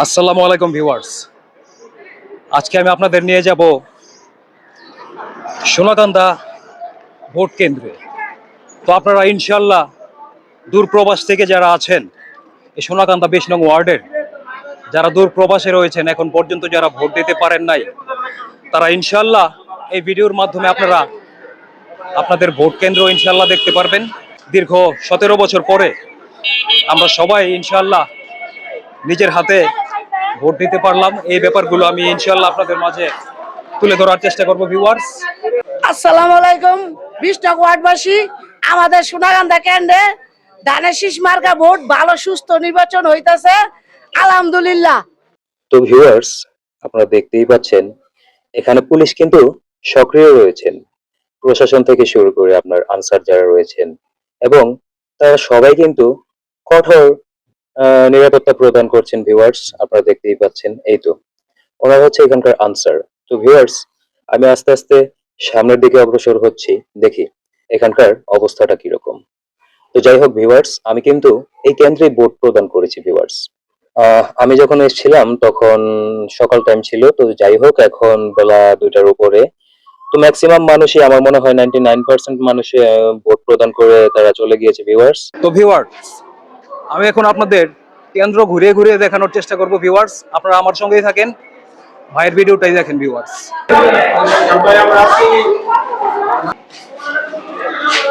আসসালামু আলাইকুম ভিউয়ার্স। আজকে আমি আপনাদের নিয়ে যাব সোনাকান্দা ভোট কেন্দ্রে। তো আপনারা ইনশাল্লাহ দূর প্রবাস থেকে যারা আছেন এই সোনাকান্দা ২০ নং ওয়ার্ডের যারা দূর প্রবাসে রয়েছেন এখন পর্যন্ত যারা ভোট দিতে পারেন নাই, তারা ইনশাল্লাহ এই ভিডিওর মাধ্যমে আপনারা আপনাদের ভোট কেন্দ্র ইনশাল্লাহ দেখতে পারবেন। দীর্ঘ ১৭ বছর পরে আমরা সবাই ইনশাল্লাহ নিজের হাতে ভোট দিতে পারলাম। এই ব্যাপারগুলো আমি ইনশাল্লাহ আপনাদের মাঝে তুলে ধরার চেষ্টা করব ভিউয়ার্স। আসসালামু আলাইকুম ২০ নং ওয়ার্ডবাসী। আমাদের সোনাকান্দা কেন্দ্রে ধানের শীষ মার্কা ভোট ভালো সুস্থ নির্বাচন হইতাছে আলহামদুলিল্লাহ। তো ভিউয়ার্স, আপনারা দেখতেই পাচ্ছেন এখানে পুলিশ কিন্তু সক্রিয় রয়েছেন, প্রশাসন থেকে শুরু করে আপনার আনসার যারা রয়েছেন এবং তারা সবাই কিন্তু কঠোর নিরাপত্তা প্রদান করছেন। ভিউয়ার্স, আপনারা দেখতেই পাচ্ছেন, এই তো ওরা হচ্ছে এখানকার আনসার। তো ভিউয়ার্স, আমি আস্তে আস্তে সামনের দিকে অগ্রসর হচ্ছি, দেখি এখানকার অবস্থাটা কিরকম। তো যাই হোক ভিউয়ার্স, আমি কিন্তু এই কেন্দ্রে ভোট প্রদান করেছি ভিউয়ার্স। আমি যখন এসেছিলাম তখন সকাল টাইম ছিল। তো যাই হোক, এখন বেলা ২টার উপরে। তো ম্যাক্সিমাম মানুষই, আমার মনে হয় 99% মানুষই ভোট প্রদান করে তারা চলে গিয়েছে ভিউয়ার্স। তো ভিউয়ার্স, আমি এখন আপনাদের কেন্দ্র ঘুরিয়ে ঘুরিয়ে দেখানোর চেষ্টা করব ভিউয়ার্স। আপনারা আমার সঙ্গেই থাকেন, ভাইয়ের ভিডিওটাই দেখেন ভিউয়ার্স।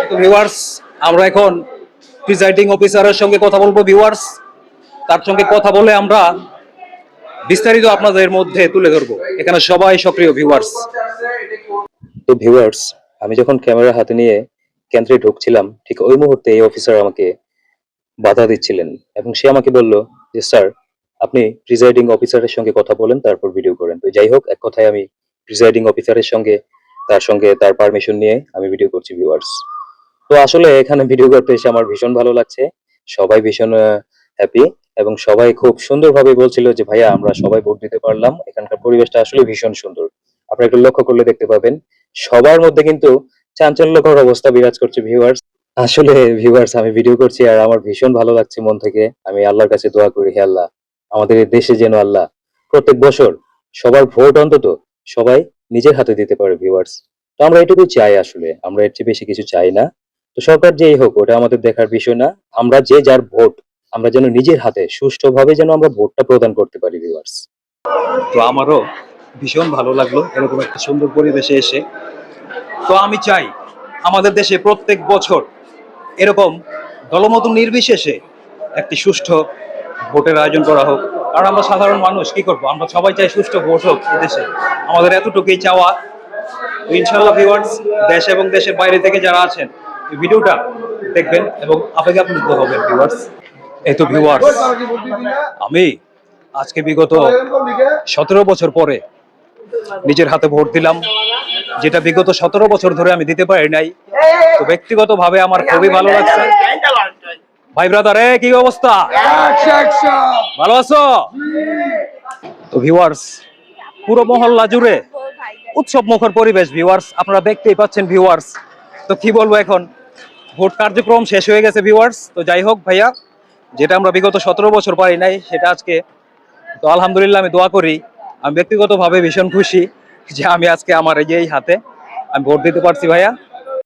তো ভিউয়ার্স, আমরা এখন প্রিজাইডিং অফিসারের সঙ্গে কথা বলবো ভিউয়ার্স। তার সঙ্গে কথা বলে আমরা বিস্তারিত আপনাদের মধ্যে তুলে ধরবো। এখানে সবাই সক্রিয় ভিউয়ার্স। তো ভিউয়ার্স, আমি যখন ক্যামেরা হাতে নিয়ে কেন্দ্রে ঢুকছিলাম, ঠিক ওই মুহূর্তে এই অফিসার আমাকে বাধা দিচ্ছিলেন এবং সে আমাকে বলল যে স্যার, আপনি প্রিজাইডিং অফিসারের সঙ্গে কথা বলেন, তারপর ভিডিও করেন। তো যাই হোক, এক কথায় আমি প্রিজাইডিং অফিসারের সঙ্গে তার পারমিশন নিয়ে আমি ভিডিও করছি ভিউয়ার্স। তো আসলে এখানে ভিডিও করতে এসে আমার ভীষণ ভালো লাগছে। সবাই ভীষণ হ্যাপি এবং সবাই খুব সুন্দরভাবে বলছিল যে ভাইয়া, আমরা সবাই ভোট দিতে পারলাম। এখানকার পরিবেশটা আসলে ভীষণ সুন্দর। আপনারা একটু লক্ষ্য করলে দেখতে পাবেন সবার মধ্যে কিন্তু চাঞ্চল্যকর অবস্থা বিরাজ করছে ভিউয়ার্স। আসলে ভিউয়ার্স, আমি ভিডিও করছি আর আমার ভীষণ ভালো লাগছে মন থেকে। আমি আল্লাহর কাছে দোয়া করি, হে আল্লাহ, আমাদের এই দেশে যেন আল্লাহ প্রত্যেক বছর সবার ভোট অন্তত সবাই নিজের হাতে দিতে পারে ভিউয়ার্স। তো আমরা এটুকুই চাই, আসলে আমরা এর চেয়ে বেশি কিছু চাই না। তো সরকার যেই হোক, ওটা আমাদের দেখার বিষয় না। আমরা যে যার ভোট আমরা যেন নিজের হাতে সুষ্ঠুভাবে যেন আমরা ভোটটা প্রদান করতে পারি ভিউয়ার্স। তো আমারও ভীষণ ভালো লাগলো এরকম একটা সুন্দর পরিবেশে এসে। তো আমি চাই আমাদের দেশে প্রত্যেক বছর এরকম দলমত নির্বিশেষে একটি সুষ্ঠু ভোটের আয়োজন করা হোক। কারণ আমরা সাধারণ মানুষ কি করব, আমরা সবাই চাই সুষ্ঠু ভোট হোক এই দেশে। আমাদের এতটুকুই চাওয়া। ইনশাআল্লাহ ভিউয়ার্স, দেশ এবং দেশের বাইরে থেকে যারা আছেন এই ভিডিওটা দেখবেন এবং আপনাকে আপ্লুত হবেন ভিউয়ার্স। এই তো ভিউয়ার্স, আমি আজকে বিগত ১৭ বছর পরে নিজের হাতে ভোট দিলাম, যেটা বিগত ১৭ বছর ধরে আমি দিতে পারি নাই। তো ব্যক্তিগতভাবে আমার খুবই ভালো লাগছে। ভাই ব্রাদার, কি অবস্থা? ভালো আছো? তো ভিউয়ার্স, পুরো মহল্লা জুড়ে উৎসব মুখর পরিবেশ ভিউয়ার্স, আপনারা দেখতেই পাচ্ছেন ভিউয়ার্স। তো কি বলবো, এখন ভোট কার্যক্রম শেষ হয়ে গেছে ভিউয়ার্স। তো যাই হোক ভাইয়া, যেটা আমরা বিগত ১৭ বছর পারি নাই সেটা আজকে, তো আলহামদুলিল্লাহ আমি দোয়া করি। আমি ব্যক্তিগতভাবে ভীষণ খুশি যে আমি আজকে আমার এই হাতে আমি ভোট দিতে পারছি ভাইয়া।